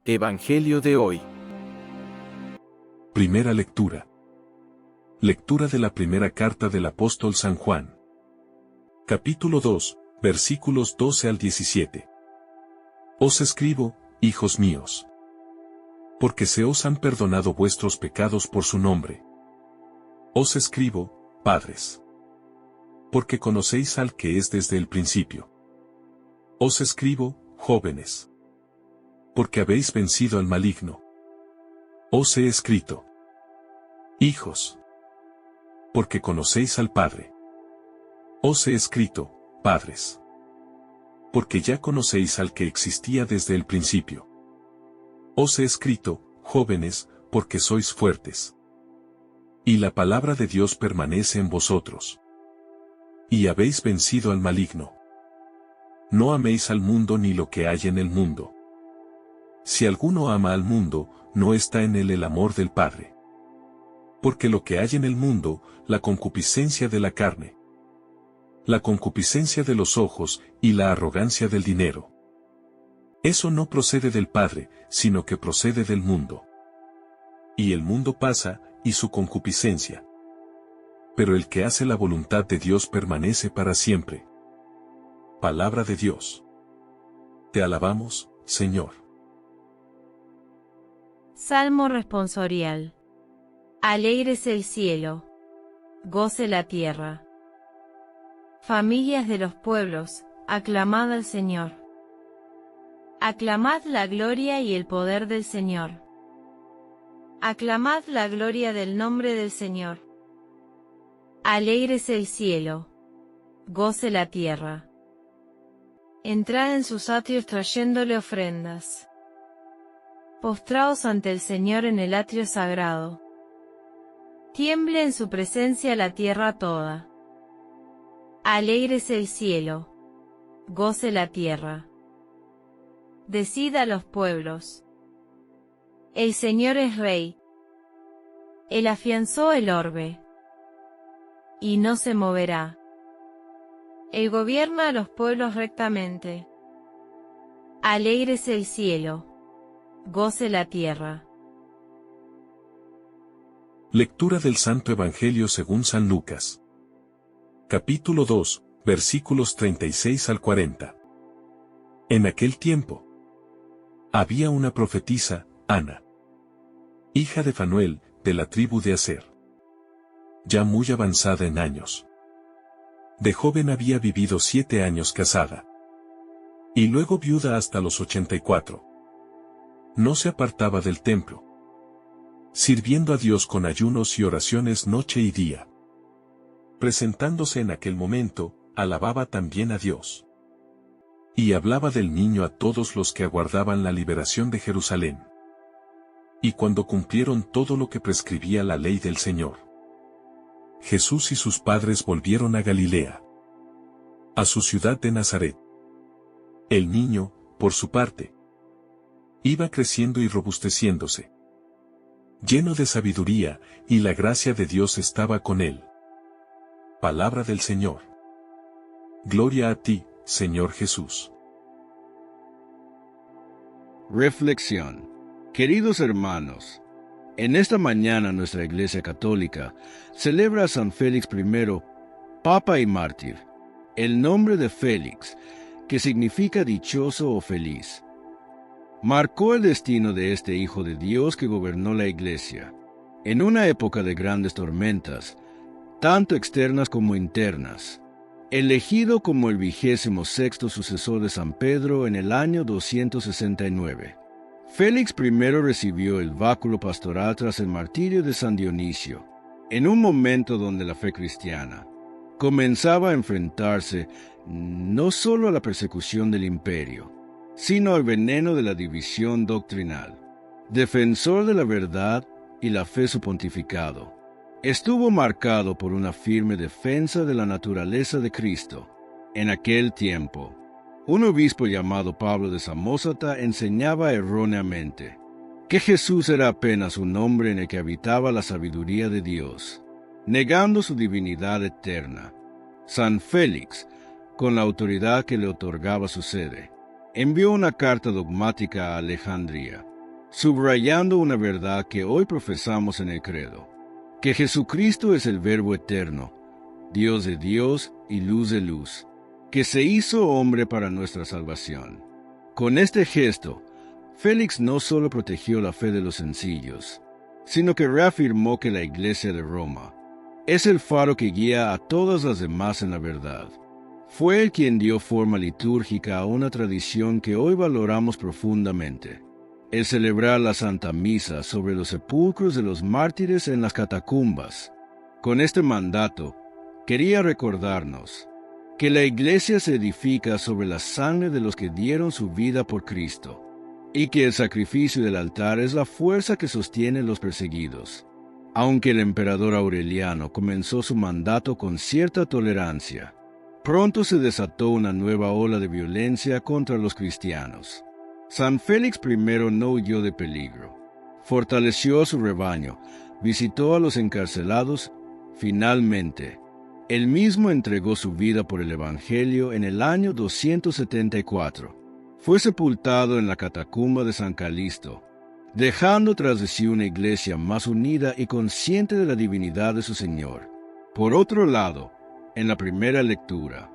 Evangelio de hoy. Primera lectura. Lectura de la primera carta del apóstol San Juan. Capítulo 2, versículos 12 al 17. Os escribo, hijos míos, porque se os han perdonado vuestros pecados por su nombre. Os escribo, padres, porque conocéis al que es desde el principio. Os escribo, jóvenes, porque habéis vencido al maligno. Os he escrito, hijos, porque conocéis al Padre. Os he escrito, padres, porque ya conocéis al que existía desde el principio. Os he escrito, jóvenes, porque sois fuertes. Y la palabra de Dios permanece en vosotros. Y habéis vencido al maligno. No améis al mundo ni lo que hay en el mundo. Si alguno ama al mundo, no está en él el amor del Padre. Porque lo que hay en el mundo, la concupiscencia de la carne, la concupiscencia de los ojos y la arrogancia del dinero, eso no procede del Padre, sino que procede del mundo. Y el mundo pasa, y su concupiscencia. Pero el que hace la voluntad de Dios permanece para siempre. Palabra de Dios. Te alabamos, Señor. Salmo responsorial. Alégrese el cielo, goce la tierra. Familias de los pueblos, aclamad al Señor. Aclamad la gloria y el poder del Señor. Aclamad la gloria del nombre del Señor. Alégrese el cielo, goce la tierra. Entrad en sus atrios trayéndole ofrendas. Postraos ante el Señor en el atrio sagrado. Tiemble en su presencia la tierra toda. Alégrese el cielo, goce la tierra. Decid a los pueblos: el Señor es Rey. Él afianzó el orbe, y no se moverá. Él gobierna a los pueblos rectamente. Alégrese el cielo, goce la tierra. Lectura del Santo Evangelio según San Lucas. Capítulo 2, versículos 36 al 40. En aquel tiempo había una profetisa, Ana, hija de Fanuel, de la tribu de Aser, ya muy avanzada en años. De joven había vivido 7 años casada, y luego viuda hasta los 84. No se apartaba del templo, sirviendo a Dios con ayunos y oraciones noche y día. Presentándose en aquel momento, alababa también a Dios. Y hablaba del niño a todos los que aguardaban la liberación de Jerusalén. Y cuando cumplieron todo lo que prescribía la ley del Señor, Jesús y sus padres volvieron a Galilea, a su ciudad de Nazaret. El niño, por su parte, iba creciendo y robusteciéndose, lleno de sabiduría, y la gracia de Dios estaba con él. Palabra del Señor. Gloria a ti, Señor Jesús. Reflexión. Queridos hermanos, en esta mañana nuestra Iglesia Católica celebra a San Félix I, Papa y Mártir. El nombre de Félix, que significa dichoso o feliz, marcó el destino de este Hijo de Dios que gobernó la Iglesia, en una época de grandes tormentas, tanto externas como internas, elegido como el 26º sucesor de San Pedro en el año 269. Félix I recibió el báculo pastoral tras el martirio de San Dionisio, en un momento donde la fe cristiana comenzaba a enfrentarse no solo a la persecución del imperio, sino al veneno de la división doctrinal. Defensor de la verdad y la fe su pontificado estuvo marcado por una firme defensa de la naturaleza de Cristo. En aquel tiempo, un obispo llamado Pablo de Samosata enseñaba erróneamente que Jesús era apenas un hombre en el que habitaba la sabiduría de Dios, negando su divinidad eterna. San Félix, con la autoridad que le otorgaba su sede, envió una carta dogmática a Alejandría, subrayando una verdad que hoy profesamos en el credo, que Jesucristo es el Verbo eterno, Dios de Dios y luz de luz, que se hizo hombre para nuestra salvación. Con este gesto, Félix no solo protegió la fe de los sencillos, sino que reafirmó que la Iglesia de Roma es el faro que guía a todas las demás en la verdad. Fue él quien dio forma litúrgica a una tradición que hoy valoramos profundamente, el celebrar la Santa Misa sobre los sepulcros de los mártires en las catacumbas. Con este mandato, quería recordarnos que la Iglesia se edifica sobre la sangre de los que dieron su vida por Cristo, y que el sacrificio del altar es la fuerza que sostiene los perseguidos. Aunque el emperador Aureliano comenzó su mandato con cierta tolerancia, pronto se desató una nueva ola de violencia contra los cristianos. San Félix I no huyó de peligro. Fortaleció a su rebaño, visitó a los encarcelados. Finalmente, él mismo entregó su vida por el Evangelio en el año 274. Fue sepultado en la catacumba de San Calisto, dejando tras de sí una iglesia más unida y consciente de la divinidad de su Señor. Por otro lado, en la primera lectura,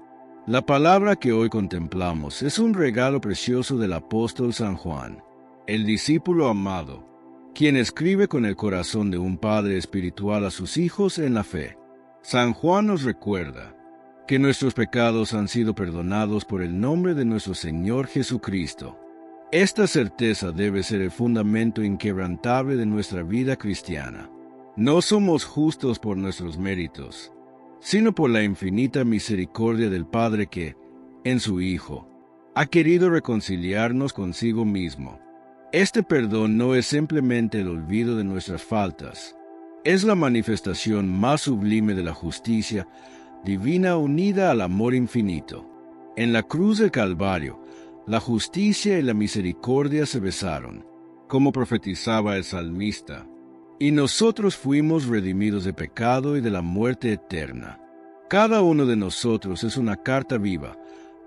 la palabra que hoy contemplamos es un regalo precioso del apóstol San Juan, el discípulo amado, quien escribe con el corazón de un padre espiritual a sus hijos en la fe. San Juan nos recuerda que nuestros pecados han sido perdonados por el nombre de nuestro Señor Jesucristo. Esta certeza debe ser el fundamento inquebrantable de nuestra vida cristiana. No somos justos por nuestros méritos, sino por la infinita misericordia del Padre que, en su Hijo, ha querido reconciliarnos consigo mismo. Este perdón no es simplemente el olvido de nuestras faltas, es la manifestación más sublime de la justicia divina unida al amor infinito. En la cruz del Calvario, la justicia y la misericordia se besaron, como profetizaba el salmista, y nosotros fuimos redimidos de pecado y de la muerte eterna. Cada uno de nosotros es una carta viva,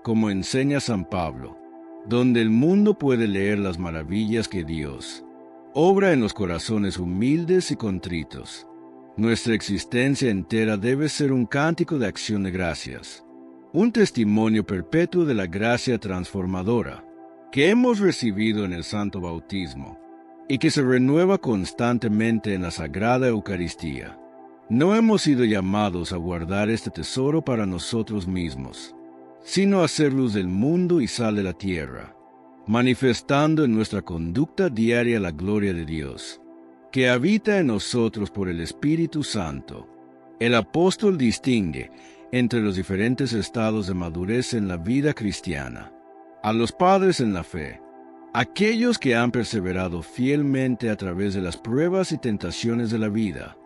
como enseña San Pablo, donde el mundo puede leer las maravillas que Dios obra en los corazones humildes y contritos. Nuestra existencia entera debe ser un cántico de acción de gracias, un testimonio perpetuo de la gracia transformadora que hemos recibido en el Santo Bautismo y que se renueva constantemente en la Sagrada Eucaristía. No hemos sido llamados a guardar este tesoro para nosotros mismos, sino a ser luz del mundo y sal de la tierra, manifestando en nuestra conducta diaria la gloria de Dios, que habita en nosotros por el Espíritu Santo. El apóstol distingue entre los diferentes estados de madurez en la vida cristiana. A los padres en la fe, aquellos que han perseverado fielmente a través de las pruebas y tentaciones de la vida,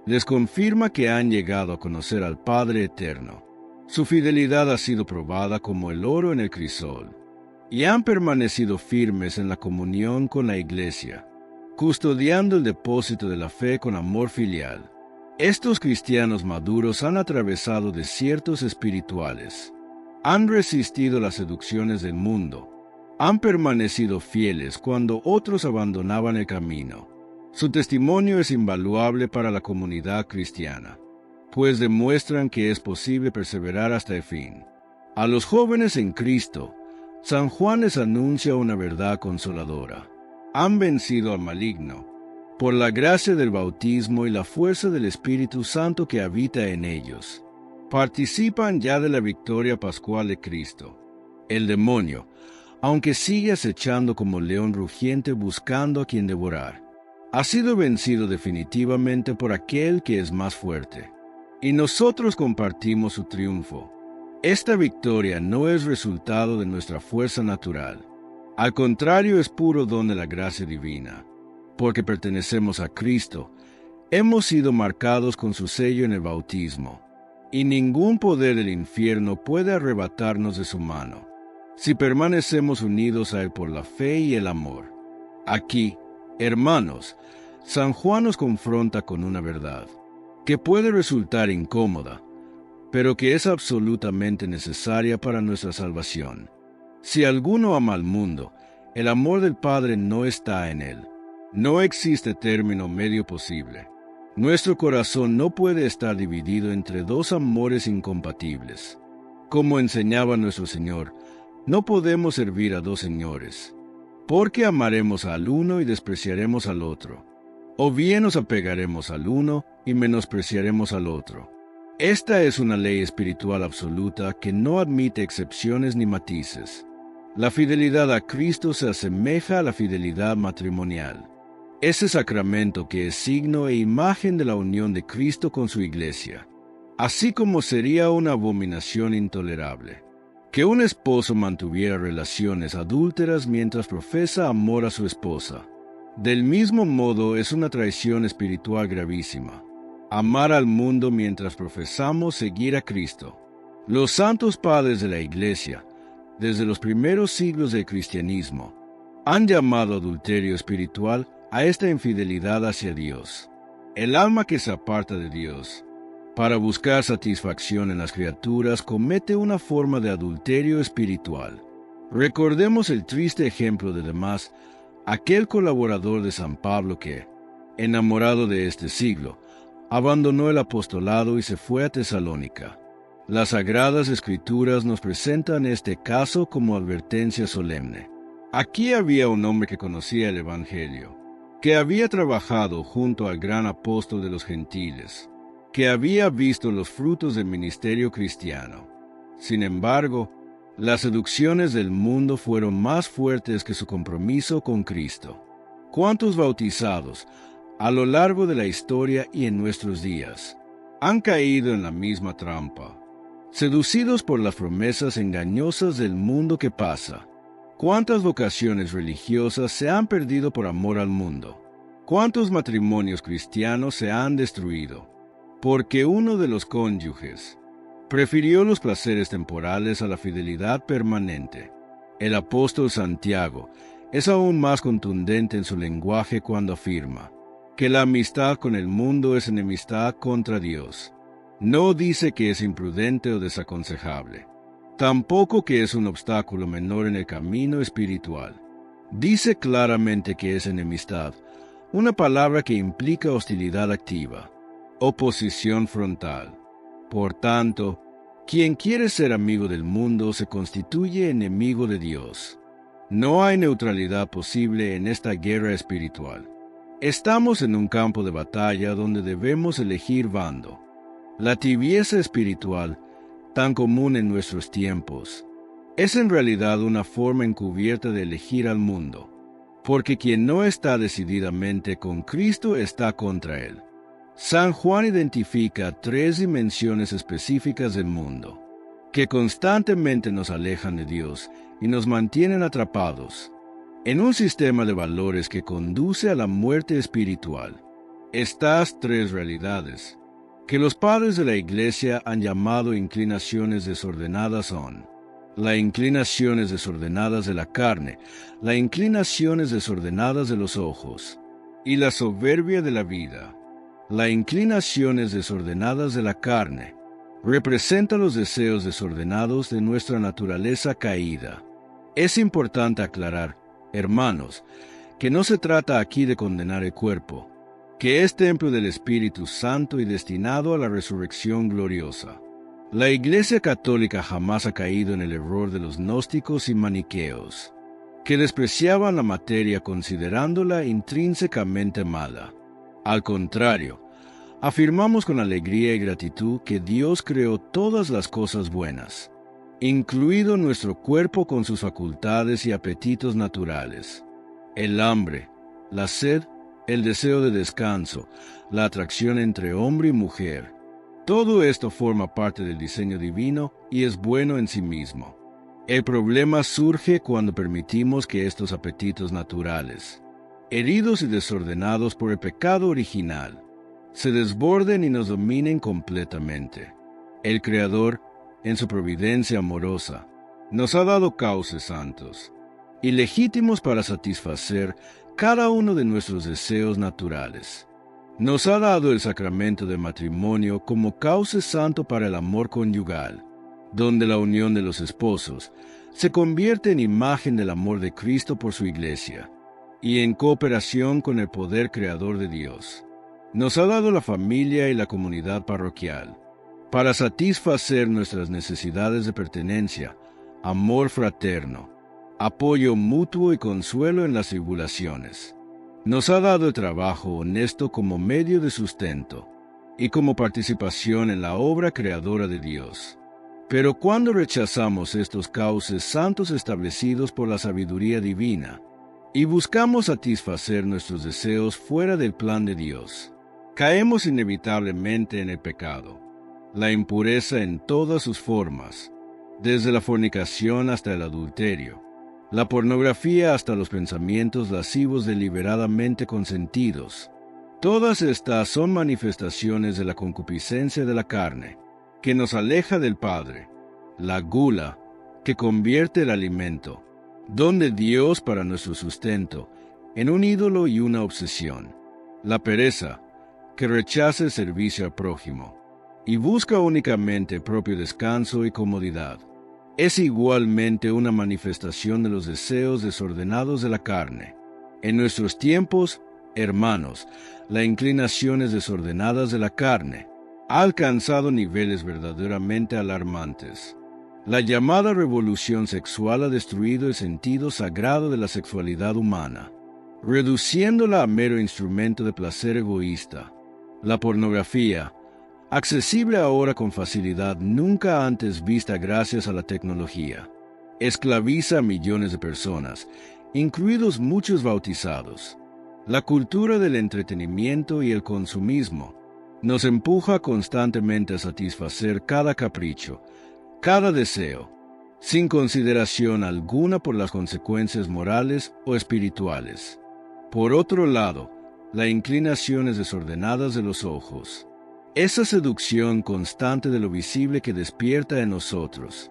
les confirma que han llegado a conocer al Padre Eterno. Su fidelidad ha sido probada como el oro en el crisol, y han permanecido firmes en la comunión con la Iglesia, custodiando el depósito de la fe con amor filial. Estos cristianos maduros han atravesado desiertos espirituales, han resistido las seducciones del mundo, han permanecido fieles cuando otros abandonaban el camino. Su testimonio es invaluable para la comunidad cristiana, pues demuestran que es posible perseverar hasta el fin. A los jóvenes en Cristo, San Juan les anuncia una verdad consoladora. Han vencido al maligno por la gracia del bautismo y la fuerza del Espíritu Santo que habita en ellos. Participan ya de la victoria pascual de Cristo. El demonio, aunque sigue acechando como león rugiente buscando a quien devorar, ha sido vencido definitivamente por aquel que es más fuerte, y nosotros compartimos su triunfo. Esta victoria no es resultado de nuestra fuerza natural. Al contrario, es puro don de la gracia divina. Porque pertenecemos a Cristo, hemos sido marcados con su sello en el bautismo, y ningún poder del infierno puede arrebatarnos de su mano, si permanecemos unidos a Él por la fe y el amor. Aquí, hermanos, San Juan nos confronta con una verdad, que puede resultar incómoda, pero que es absolutamente necesaria para nuestra salvación. Si alguno ama al mundo, el amor del Padre no está en él. No existe término medio posible. Nuestro corazón no puede estar dividido entre dos amores incompatibles. Como enseñaba nuestro Señor, no podemos servir a dos señores, porque amaremos al uno y despreciaremos al otro, o bien nos apegaremos al uno y menospreciaremos al otro. Esta es una ley espiritual absoluta que no admite excepciones ni matices. La fidelidad a Cristo se asemeja a la fidelidad matrimonial. Ese sacramento que es signo e imagen de la unión de Cristo con su Iglesia, así como sería una abominación intolerable que un esposo mantuviera relaciones adúlteras mientras profesa amor a su esposa. Del mismo modo es una traición espiritual gravísima amar al mundo mientras profesamos seguir a Cristo. Los santos padres de la Iglesia, desde los primeros siglos del cristianismo, han llamado adulterio espiritual a esta infidelidad hacia Dios. El alma que se aparta de Dios para buscar satisfacción en las criaturas comete una forma de adulterio espiritual. Recordemos el triste ejemplo de Demas, aquel colaborador de San Pablo que, enamorado de este siglo, abandonó el apostolado y se fue a Tesalónica. Las Sagradas Escrituras nos presentan este caso como advertencia solemne. Aquí había un hombre que conocía el Evangelio, que había trabajado junto al gran apóstol de los gentiles, que había visto los frutos del ministerio cristiano. Sin embargo, las seducciones del mundo fueron más fuertes que su compromiso con Cristo. ¿Cuántos bautizados, a lo largo de la historia y en nuestros días, han caído en la misma trampa, seducidos por las promesas engañosas del mundo que pasa? ¿Cuántas vocaciones religiosas se han perdido por amor al mundo? ¿Cuántos matrimonios cristianos se han destruido porque uno de los cónyuges prefirió los placeres temporales a la fidelidad permanente? El apóstol Santiago es aún más contundente en su lenguaje cuando afirma que la amistad con el mundo es enemistad contra Dios. No dice que es imprudente o desaconsejable, tampoco que es un obstáculo menor en el camino espiritual. Dice claramente que es enemistad, una palabra que implica hostilidad activa, oposición frontal. Por tanto, quien quiere ser amigo del mundo se constituye enemigo de Dios. No hay neutralidad posible en esta guerra espiritual. Estamos en un campo de batalla donde debemos elegir bando. La tibieza espiritual, tan común en nuestros tiempos, es en realidad una forma encubierta de elegir al mundo, porque quien no está decididamente con Cristo está contra él. San Juan identifica 3 dimensiones específicas del mundo, que constantemente nos alejan de Dios y nos mantienen atrapados en un sistema de valores que conduce a la muerte espiritual. Estas 3 realidades, que los padres de la Iglesia han llamado inclinaciones desordenadas, son las inclinaciones desordenadas de la carne, las inclinaciones desordenadas de los ojos, y la soberbia de la vida. Las inclinaciones desordenadas de la carne representan los deseos desordenados de nuestra naturaleza caída. Es importante aclarar, hermanos, que no se trata aquí de condenar el cuerpo, que es templo del Espíritu Santo y destinado a la resurrección gloriosa. La Iglesia Católica jamás ha caído en el error de los gnósticos y maniqueos, que despreciaban la materia considerándola intrínsecamente mala. Al contrario, afirmamos con alegría y gratitud que Dios creó todas las cosas buenas, incluido nuestro cuerpo con sus facultades y apetitos naturales. El hambre, la sed, el deseo de descanso, la atracción entre hombre y mujer. Todo esto forma parte del diseño divino y es bueno en sí mismo. El problema surge cuando permitimos que estos apetitos naturales, heridos y desordenados por el pecado original, se desborden y nos dominen completamente. El Creador, en su providencia amorosa, nos ha dado cauces santos y legítimos para satisfacer cada uno de nuestros deseos naturales. Nos ha dado el sacramento del matrimonio como cauce santo para el amor conyugal, donde la unión de los esposos se convierte en imagen del amor de Cristo por su Iglesia, y en cooperación con el poder creador de Dios. Nos ha dado la familia y la comunidad parroquial para satisfacer nuestras necesidades de pertenencia, amor fraterno, apoyo mutuo y consuelo en las tribulaciones. Nos ha dado el trabajo honesto como medio de sustento y como participación en la obra creadora de Dios. Pero cuando rechazamos estos cauces santos establecidos por la sabiduría divina y buscamos satisfacer nuestros deseos fuera del plan de Dios, caemos inevitablemente en el pecado, la impureza en todas sus formas, desde la fornicación hasta el adulterio, la pornografía hasta los pensamientos lascivos deliberadamente consentidos. Todas estas son manifestaciones de la concupiscencia de la carne, que nos aleja del Padre, la gula, que convierte el alimento, don de Dios para nuestro sustento, en un ídolo y una obsesión, la pereza, que rechaza el servicio al prójimo, y busca únicamente propio descanso y comodidad. Es igualmente una manifestación de los deseos desordenados de la carne. En nuestros tiempos, hermanos, las inclinaciones desordenadas de la carne ha alcanzado niveles verdaderamente alarmantes. La llamada revolución sexual ha destruido el sentido sagrado de la sexualidad humana, reduciéndola a mero instrumento de placer egoísta. La pornografía, accesible ahora con facilidad nunca antes vista gracias a la tecnología, esclaviza a millones de personas, incluidos muchos bautizados. La cultura del entretenimiento y el consumismo nos empuja constantemente a satisfacer cada capricho, cada deseo, sin consideración alguna por las consecuencias morales o espirituales. Por otro lado, las inclinaciones desordenadas de los ojos, esa seducción constante de lo visible que despierta en nosotros,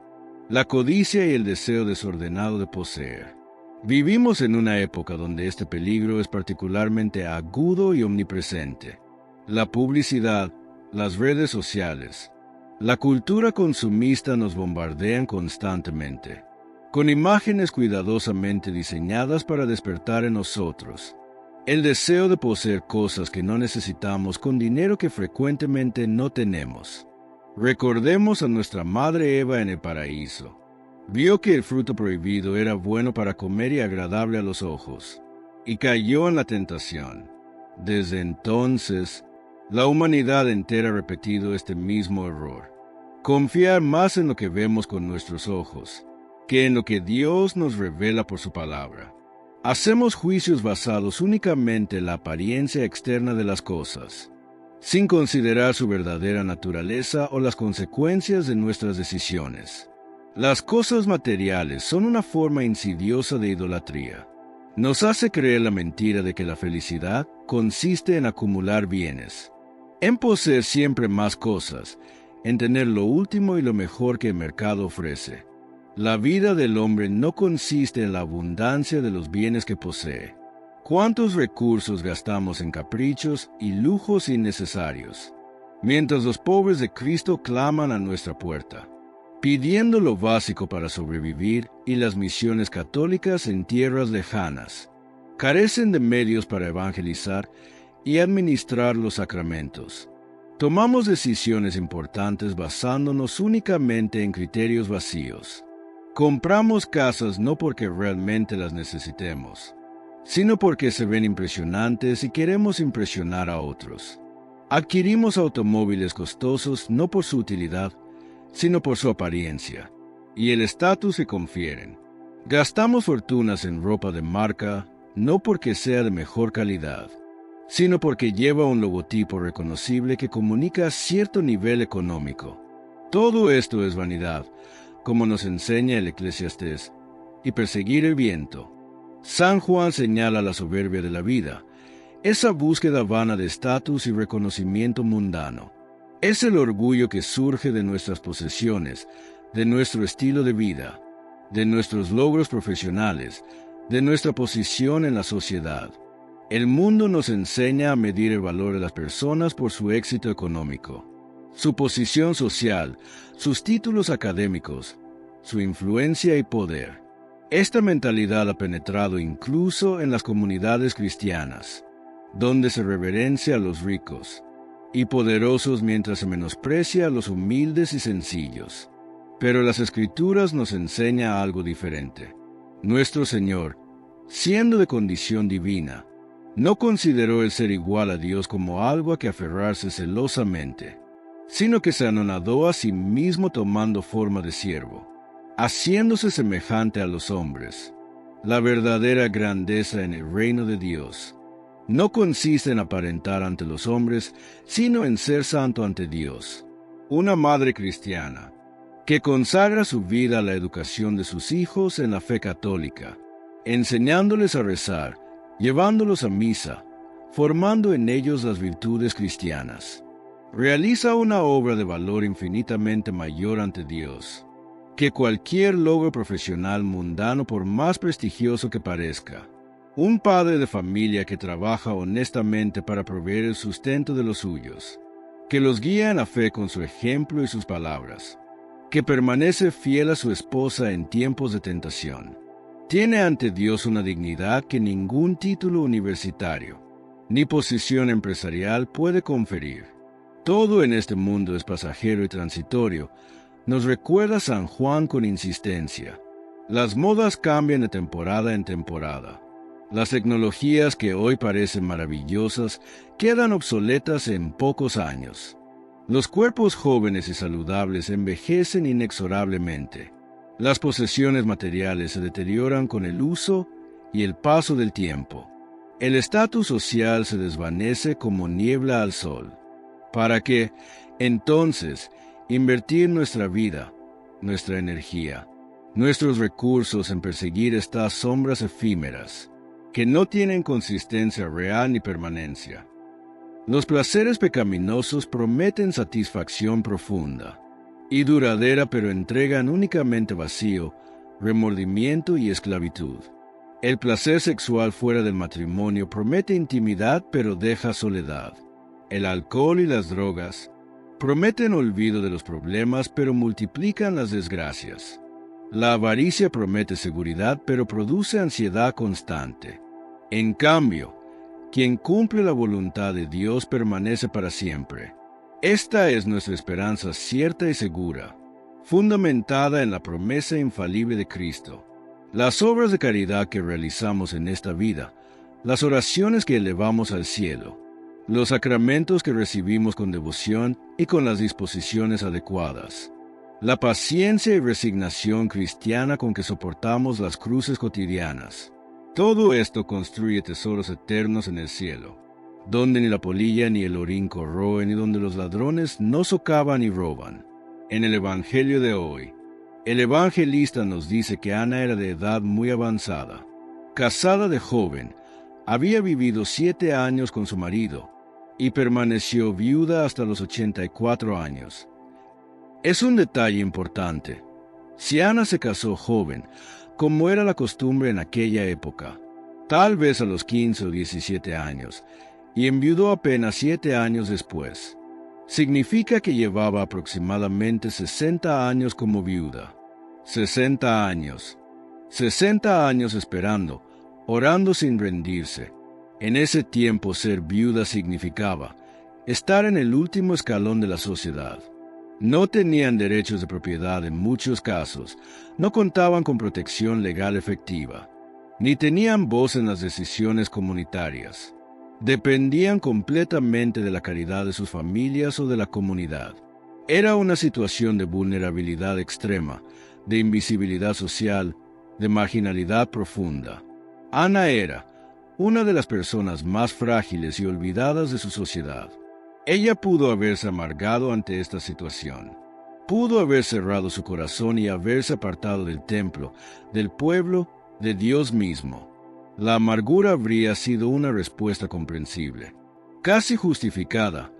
la codicia y el deseo desordenado de poseer. Vivimos en una época donde este peligro es particularmente agudo y omnipresente. La publicidad, las redes sociales, la cultura consumista nos bombardean constantemente, con imágenes cuidadosamente diseñadas para despertar en nosotros el deseo de poseer cosas que no necesitamos con dinero que frecuentemente no tenemos. Recordemos a nuestra madre Eva en el paraíso. Vio que el fruto prohibido era bueno para comer y agradable a los ojos, y cayó en la tentación. Desde entonces, la humanidad entera ha repetido este mismo error. Confiar más en lo que vemos con nuestros ojos, que en lo que Dios nos revela por su palabra. Hacemos juicios basados únicamente en la apariencia externa de las cosas, sin considerar su verdadera naturaleza o las consecuencias de nuestras decisiones. Las cosas materiales son una forma insidiosa de idolatría. Nos hace creer la mentira de que la felicidad consiste en acumular bienes, en poseer siempre más cosas, en tener lo último y lo mejor que el mercado ofrece. La vida del hombre no consiste en la abundancia de los bienes que posee. ¿Cuántos recursos gastamos en caprichos y lujos innecesarios, mientras los pobres de Cristo claman a nuestra puerta, pidiendo lo básico para sobrevivir, y las misiones católicas en tierras lejanas carecen de medios para evangelizar y administrar los sacramentos? Tomamos decisiones importantes basándonos únicamente en criterios vacíos. Compramos casas no porque realmente las necesitemos, sino porque se ven impresionantes y queremos impresionar a otros. Adquirimos automóviles costosos no por su utilidad, sino por su apariencia y el estatus que confieren. Gastamos fortunas en ropa de marca no porque sea de mejor calidad, sino porque lleva un logotipo reconocible que comunica cierto nivel económico. Todo esto es vanidad, como nos enseña el Eclesiastés, y perseguir el viento. San Juan señala la soberbia de la vida, esa búsqueda vana de estatus y reconocimiento mundano. Es el orgullo que surge de nuestras posesiones, de nuestro estilo de vida, de nuestros logros profesionales, de nuestra posición en la sociedad. El mundo nos enseña a medir el valor de las personas por su éxito económico, su posición social, sus títulos académicos, su influencia y poder. Esta mentalidad ha penetrado incluso en las comunidades cristianas, donde se reverencia a los ricos y poderosos mientras se menosprecia a los humildes y sencillos. Pero las Escrituras nos enseña algo diferente. Nuestro Señor, siendo de condición divina, no consideró el ser igual a Dios como algo a que aferrarse celosamente, sino que se anonadó a sí mismo tomando forma de siervo, haciéndose semejante a los hombres. La verdadera grandeza en el reino de Dios no consiste en aparentar ante los hombres, sino en ser santo ante Dios. Una madre cristiana que consagra su vida a la educación de sus hijos en la fe católica, enseñándoles a rezar, llevándolos a misa, formando en ellos las virtudes cristianas, realiza una obra de valor infinitamente mayor ante Dios que cualquier logro profesional mundano, por más prestigioso que parezca. Un padre de familia que trabaja honestamente para proveer el sustento de los suyos, que los guía en la fe con su ejemplo y sus palabras, que permanece fiel a su esposa en tiempos de tentación, tiene ante Dios una dignidad que ningún título universitario ni posición empresarial puede conferir. Todo en este mundo es pasajero y transitorio, nos recuerda San Juan con insistencia. Las modas cambian de temporada en temporada. Las tecnologías que hoy parecen maravillosas quedan obsoletas en pocos años. Los cuerpos jóvenes y saludables envejecen inexorablemente. Las posesiones materiales se deterioran con el uso y el paso del tiempo. El estatus social se desvanece como niebla al sol. ¿Para qué, entonces, invertir nuestra vida, nuestra energía, nuestros recursos en perseguir estas sombras efímeras que no tienen consistencia real ni permanencia? Los placeres pecaminosos prometen satisfacción profunda y duradera, pero entregan únicamente vacío, remordimiento y esclavitud. El placer sexual fuera del matrimonio promete intimidad, pero deja soledad. El alcohol y las drogas prometen olvido de los problemas, pero multiplican las desgracias. La avaricia promete seguridad, pero produce ansiedad constante. En cambio, quien cumple la voluntad de Dios permanece para siempre. Esta es nuestra esperanza cierta y segura, fundamentada en la promesa infalible de Cristo. Las obras de caridad que realizamos en esta vida, las oraciones que elevamos al cielo, los sacramentos que recibimos con devoción y con las disposiciones adecuadas, la paciencia y resignación cristiana con que soportamos las cruces cotidianas, todo esto construye tesoros eternos en el cielo, donde ni la polilla ni el orín corroen y donde los ladrones no socavan ni roban. En el Evangelio de hoy, el evangelista nos dice que Ana era de edad muy avanzada. Casada de joven, había vivido 7 años con su marido y permaneció viuda hasta los 84 años. Es un detalle importante. Si Ana se casó joven, como era la costumbre en aquella época, tal vez a los 15 o 17 años, y enviudó apenas 7 años después, significa que llevaba aproximadamente 60 años como viuda. 60 años. 60 años esperando, orando sin rendirse. En ese tiempo ser viuda significaba estar en el último escalón de la sociedad. No tenían derechos de propiedad en muchos casos, no contaban con protección legal efectiva, ni tenían voz en las decisiones comunitarias. Dependían completamente de la caridad de sus familias o de la comunidad. Era una situación de vulnerabilidad extrema, de invisibilidad social, de marginalidad profunda. Ana era una de las personas más frágiles y olvidadas de su sociedad. Ella pudo haberse amargado ante esta situación. Pudo haber cerrado su corazón y haberse apartado del templo, del pueblo, de Dios mismo. La amargura habría sido una respuesta comprensible, casi justificada,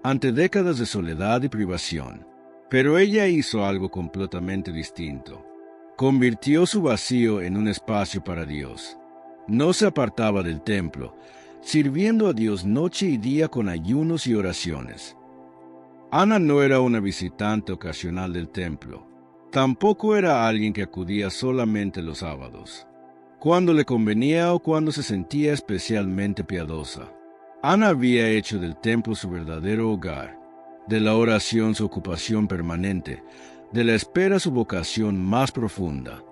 ante décadas de soledad y privación. Pero ella hizo algo completamente distinto. Convirtió su vacío en un espacio para Dios. No se apartaba del templo, sirviendo a Dios noche y día con ayunos y oraciones. Ana no era una visitante ocasional del templo. Tampoco era alguien que acudía solamente los sábados, cuando le convenía o cuando se sentía especialmente piadosa. Ana había hecho del templo su verdadero hogar, de la oración su ocupación permanente, de la espera su vocación más profunda.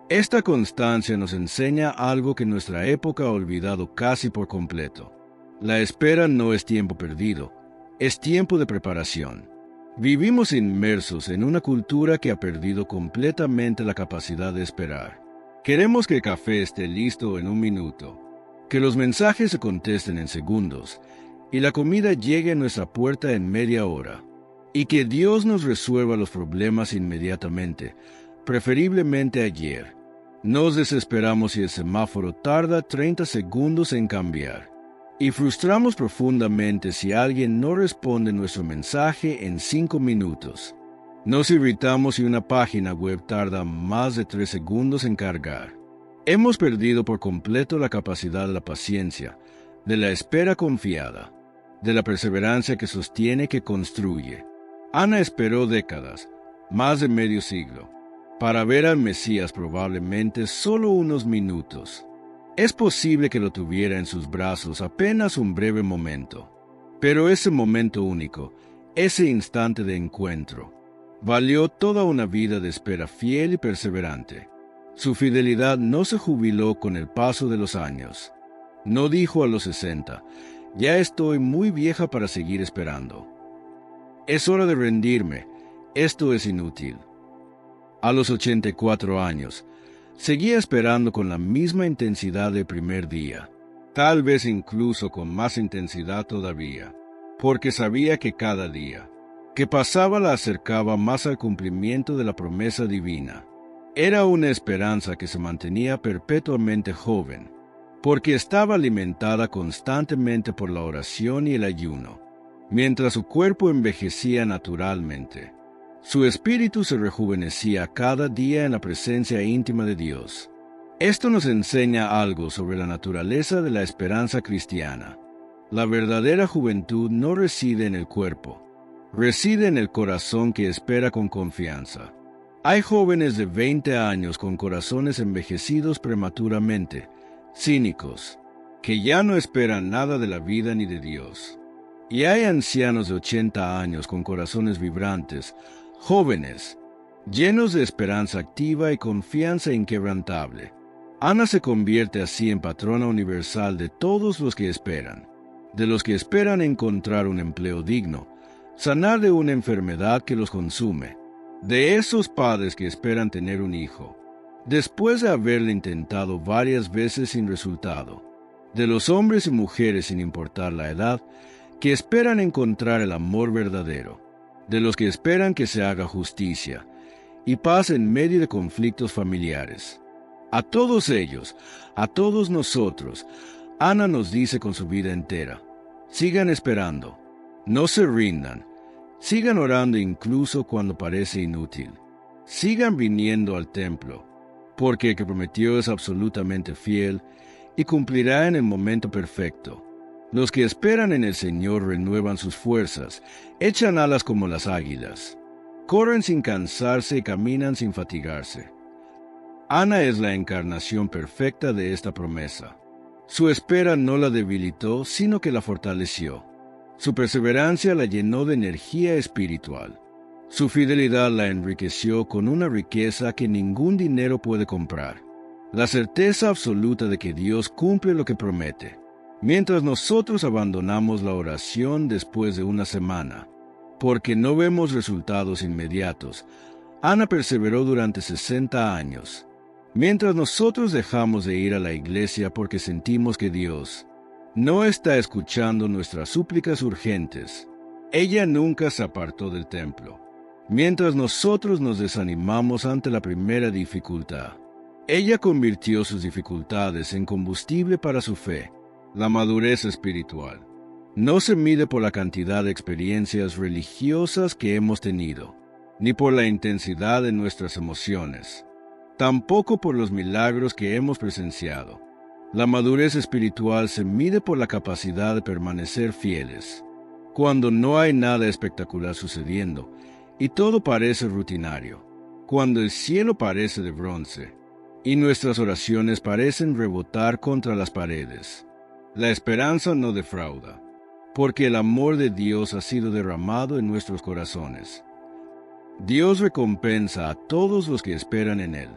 Esta constancia nos enseña algo que nuestra época ha olvidado casi por completo. La espera no es tiempo perdido, es tiempo de preparación. Vivimos inmersos en una cultura que ha perdido completamente la capacidad de esperar. Queremos que el café esté listo en un minuto, que los mensajes se contesten en segundos y la comida llegue a nuestra puerta en media hora, y que Dios nos resuelva los problemas inmediatamente, preferiblemente ayer. Nos desesperamos si el semáforo tarda 30 segundos en cambiar, y frustramos profundamente si alguien no responde nuestro mensaje en 5 minutos. Nos irritamos si una página web tarda más de 3 segundos en cargar. Hemos perdido por completo la capacidad de la paciencia, de la espera confiada, de la perseverancia que sostiene, que construye. Ana esperó décadas, más de medio siglo, para ver al Mesías probablemente solo unos minutos. Es posible que lo tuviera en sus brazos apenas un breve momento, pero ese momento único, ese instante de encuentro, valió toda una vida de espera fiel y perseverante. Su fidelidad no se jubiló con el paso de los años. No dijo a los 60, ya estoy muy vieja para seguir esperando. Es hora de rendirme, esto es inútil. A los 84 años, seguía esperando con la misma intensidad del primer día, tal vez incluso con más intensidad todavía, porque sabía que cada día que pasaba la acercaba más al cumplimiento de la promesa divina. Era una esperanza que se mantenía perpetuamente joven, porque estaba alimentada constantemente por la oración y el ayuno. Mientras su cuerpo envejecía naturalmente, su espíritu se rejuvenecía cada día en la presencia íntima de Dios. Esto nos enseña algo sobre la naturaleza de la esperanza cristiana. La verdadera juventud no reside en el cuerpo, reside en el corazón que espera con confianza. Hay jóvenes de 20 años con corazones envejecidos prematuramente, cínicos, que ya no esperan nada de la vida ni de Dios. Y hay ancianos de 80 años con corazones vibrantes, jóvenes, llenos de esperanza activa y confianza inquebrantable. Ana se convierte así en patrona universal de todos los que esperan, de los que esperan encontrar un empleo digno, sanar de una enfermedad que los consume, de esos padres que esperan tener un hijo, después de haberlo intentado varias veces sin resultado, de los hombres y mujeres sin importar la edad, que esperan encontrar el amor verdadero, de los que esperan que se haga justicia y paz en medio de conflictos familiares. A todos ellos, a todos nosotros, Ana nos dice con su vida entera: sigan esperando, no se rindan, sigan orando incluso cuando parece inútil, sigan viniendo al templo, porque el que prometió es absolutamente fiel y cumplirá en el momento perfecto. Los que esperan en el Señor renuevan sus fuerzas, echan alas como las águilas, corren sin cansarse y caminan sin fatigarse. Ana es la encarnación perfecta de esta promesa. Su espera no la debilitó, sino que la fortaleció. Su perseverancia la llenó de energía espiritual. Su fidelidad la enriqueció con una riqueza que ningún dinero puede comprar: la certeza absoluta de que Dios cumple lo que promete. Mientras nosotros abandonamos la oración después de una semana, porque no vemos resultados inmediatos, Ana perseveró durante 60 años. Mientras nosotros dejamos de ir a la iglesia porque sentimos que Dios no está escuchando nuestras súplicas urgentes, ella nunca se apartó del templo. Mientras nosotros nos desanimamos ante la primera dificultad, ella convirtió sus dificultades en combustible para su fe. La madurez espiritual no se mide por la cantidad de experiencias religiosas que hemos tenido, ni por la intensidad de nuestras emociones, tampoco por los milagros que hemos presenciado. La madurez espiritual se mide por la capacidad de permanecer fieles, cuando no hay nada espectacular sucediendo y todo parece rutinario. cuando el cielo parece de bronce y nuestras oraciones parecen rebotar contra las paredes. La esperanza no defrauda, porque el amor de Dios ha sido derramado en nuestros corazones. Dios recompensa a todos los que esperan en Él,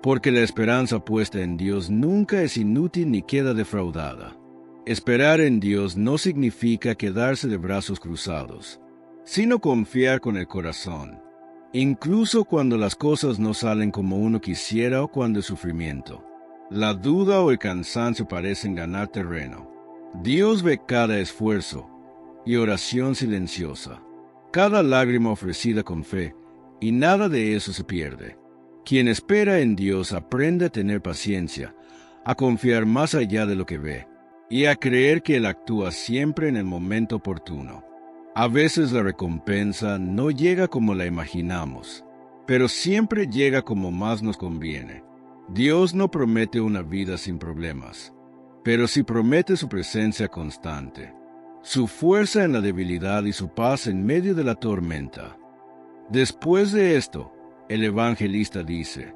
porque la esperanza puesta en Dios nunca es inútil ni queda defraudada. Esperar en Dios no significa quedarse de brazos cruzados, sino confiar con el corazón, incluso cuando las cosas no salen como uno quisiera o cuando el sufrimiento, la duda o el cansancio parecen ganar terreno. Dios ve cada esfuerzo y oración silenciosa, cada lágrima ofrecida con fe, y nada de eso se pierde. Quien espera en Dios aprende a tener paciencia, a confiar más allá de lo que ve, y a creer que Él actúa siempre en el momento oportuno. A veces la recompensa no llega como la imaginamos, pero siempre llega como más nos conviene. Dios no promete una vida sin problemas, pero sí promete su presencia constante, su fuerza en la debilidad y su paz en medio de la tormenta. Después de esto, el evangelista dice,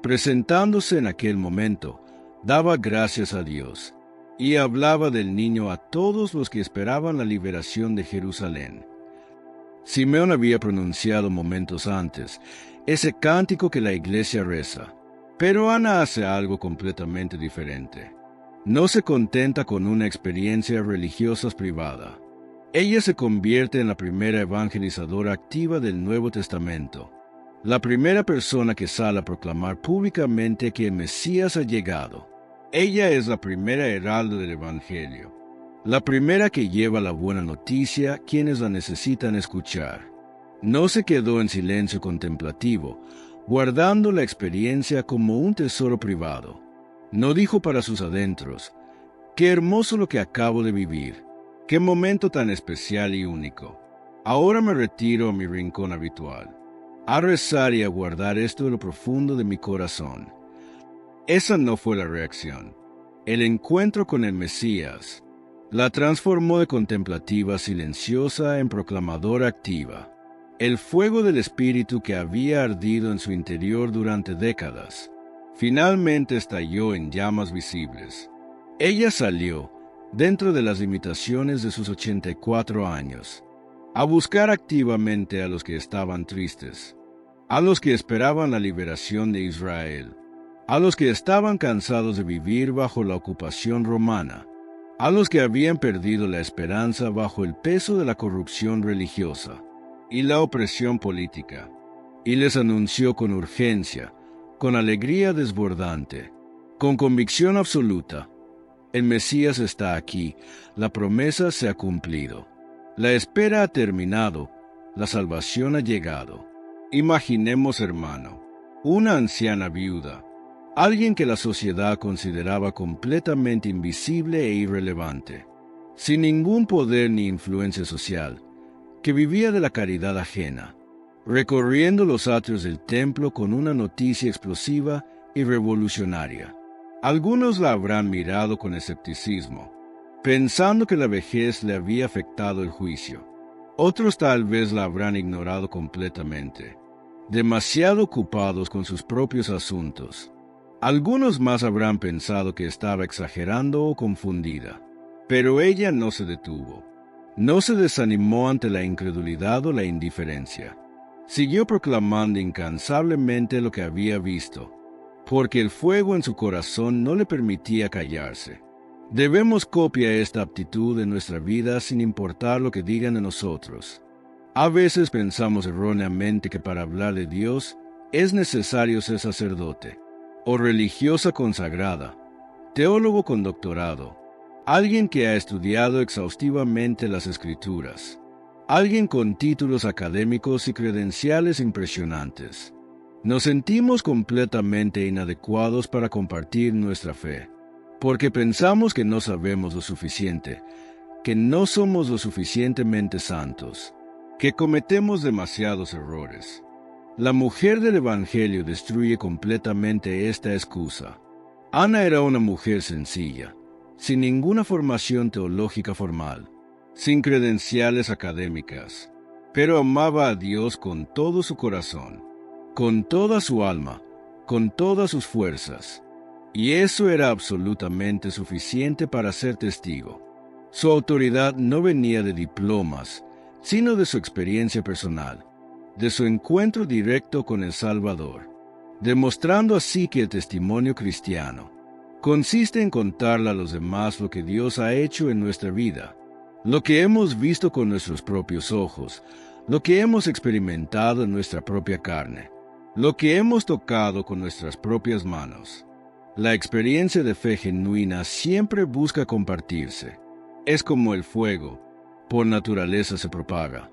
presentándose en aquel momento, daba gracias a Dios, y hablaba del niño a todos los que esperaban la liberación de Jerusalén. Simeón había pronunciado momentos antes ese cántico que la iglesia reza, pero Ana hace algo completamente diferente. No se contenta con una experiencia religiosa privada. Ella se convierte en la primera evangelizadora activa del Nuevo Testamento, la primera persona que sale a proclamar públicamente que el Mesías ha llegado. Ella es la primera heraldo del Evangelio, la primera que lleva la buena noticia a quienes la necesitan escuchar. No se quedó en silencio contemplativo, guardando la experiencia como un tesoro privado. No dijo para sus adentros, «Qué hermoso lo que acabo de vivir, qué momento tan especial y único. Ahora me retiro a mi rincón habitual, a rezar y a guardar esto en lo profundo de mi corazón». Esa no fue la reacción. El encuentro con el Mesías la transformó de contemplativa silenciosa en proclamadora activa. El fuego del Espíritu que había ardido en su interior durante décadas, finalmente estalló en llamas visibles. Ella salió, dentro de las limitaciones de sus 84 años, a buscar activamente a los que estaban tristes, a los que esperaban la liberación de Israel, a los que estaban cansados de vivir bajo la ocupación romana, a los que habían perdido la esperanza bajo el peso de la corrupción religiosa y la opresión política, y les anunció con urgencia, con alegría desbordante, con convicción absoluta: el Mesías está aquí, la promesa se ha cumplido, la espera ha terminado, la salvación ha llegado. Imaginemos, hermano, una anciana viuda, alguien que la sociedad consideraba completamente invisible e irrelevante, sin ningún poder ni influencia social, que vivía de la caridad ajena, recorriendo los atrios del templo con una noticia explosiva y revolucionaria. Algunos la habrán mirado con escepticismo, pensando que la vejez le había afectado el juicio. Otros tal vez la habrán ignorado completamente, demasiado ocupados con sus propios asuntos. Algunos más habrán pensado que estaba exagerando o confundida, pero ella no se detuvo. No se desanimó ante la incredulidad o la indiferencia. Siguió proclamando incansablemente lo que había visto, porque el fuego en su corazón no le permitía callarse. Debemos copiar esta aptitud en nuestra vida sin importar lo que digan de nosotros. A veces pensamos erróneamente que para hablar de Dios es necesario ser sacerdote, o religiosa consagrada, teólogo con doctorado, alguien que ha estudiado exhaustivamente las Escrituras, alguien con títulos académicos y credenciales impresionantes. Nos sentimos completamente inadecuados para compartir nuestra fe, porque pensamos que no sabemos lo suficiente, que no somos lo suficientemente santos, que cometemos demasiados errores. La mujer del Evangelio destruye completamente esta excusa. Ana era una mujer sencilla, sin ninguna formación teológica formal, sin credenciales académicas, pero amaba a Dios con todo su corazón. con toda su alma, con todas sus fuerzas. Y eso era absolutamente suficiente para ser testigo. Su autoridad no venía de diplomas, sino de su experiencia personal, de su encuentro directo con el Salvador, demostrando así que el testimonio cristiano consiste en contarle a los demás lo que Dios ha hecho en nuestra vida, lo que hemos visto con nuestros propios ojos, lo que hemos experimentado en nuestra propia carne, lo que hemos tocado con nuestras propias manos. La experiencia de fe genuina siempre busca compartirse. Es como el fuego, por naturaleza se propaga,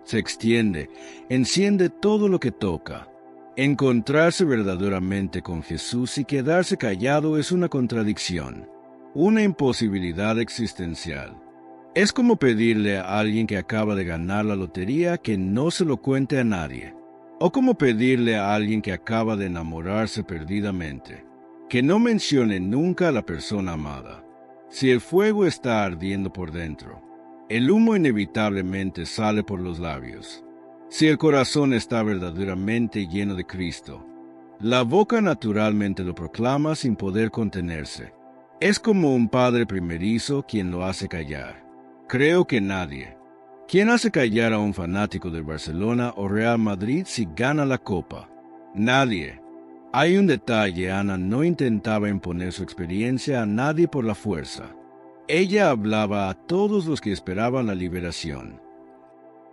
se extiende, enciende todo lo que toca. Encontrarse verdaderamente con Jesús y quedarse callado es una contradicción, una imposibilidad existencial. Es como pedirle a alguien que acaba de ganar la lotería que no se lo cuente a nadie, o como pedirle a alguien que acaba de enamorarse perdidamente, que no mencione nunca a la persona amada. Si el fuego está ardiendo por dentro, el humo inevitablemente sale por los labios. Si el corazón está verdaderamente lleno de Cristo, la boca naturalmente lo proclama sin poder contenerse. Es como un padre primerizo quien lo hace callar. Creo que nadie. ¿Quién hace callar a un fanático del Barcelona o Real Madrid si gana la copa? Nadie. Hay un detalle: Ana no intentaba imponer su experiencia a nadie por la fuerza. Ella hablaba a todos los que esperaban la liberación.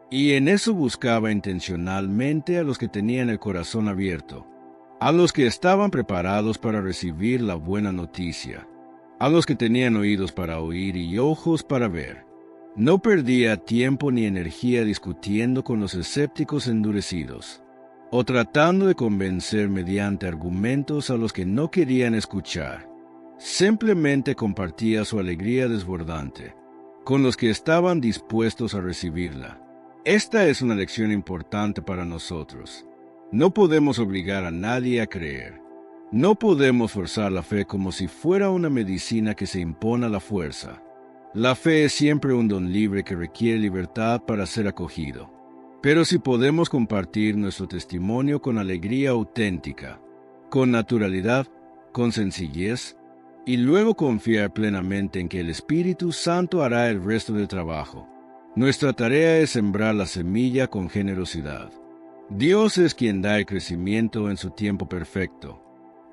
Y en eso buscaba intencionalmente a los que tenían el corazón abierto, a los que estaban preparados para recibir la buena noticia, a los que tenían oídos para oír y ojos para ver. No perdía tiempo ni energía discutiendo con los escépticos endurecidos, o tratando de convencer mediante argumentos a los que no querían escuchar. Simplemente compartía su alegría desbordante con los que estaban dispuestos a recibirla. Esta es una lección importante para nosotros. No podemos obligar a nadie a creer. No podemos forzar la fe como si fuera una medicina que se impone a la fuerza. La fe es siempre un don libre que requiere libertad para ser acogido. Pero si podemos compartir nuestro testimonio con alegría auténtica, con naturalidad, con sencillez, y luego confiar plenamente en que el Espíritu Santo hará el resto del trabajo, nuestra tarea es sembrar la semilla con generosidad. Dios es quien da el crecimiento en su tiempo perfecto.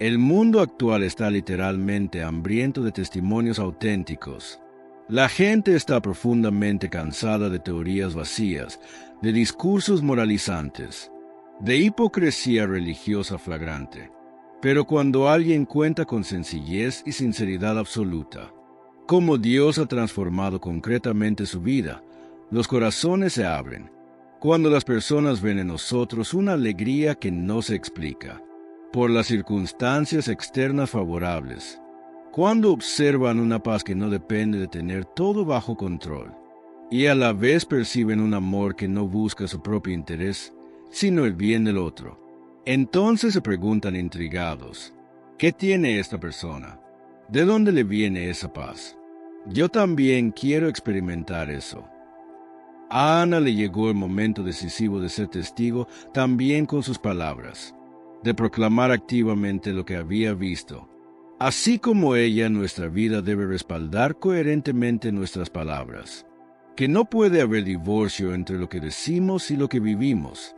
El mundo actual está literalmente hambriento de testimonios auténticos. La gente está profundamente cansada de teorías vacías, de discursos moralizantes, de hipocresía religiosa flagrante. Pero cuando alguien cuenta con sencillez y sinceridad absoluta, cómo Dios ha transformado concretamente su vida, los corazones se abren. Cuando las personas ven en nosotros una alegría que no se explica por las circunstancias externas favorables, cuando observan una paz que no depende de tener todo bajo control, y a la vez perciben un amor que no busca su propio interés, sino el bien del otro, entonces se preguntan intrigados: ¿qué tiene esta persona? ¿De dónde le viene esa paz? Yo también quiero experimentar eso. A Ana le llegó el momento decisivo de ser testigo también con sus palabras, de proclamar activamente lo que había visto. Así como ella, nuestra vida debe respaldar coherentemente nuestras palabras, que no puede haber divorcio entre lo que decimos y lo que vivimos,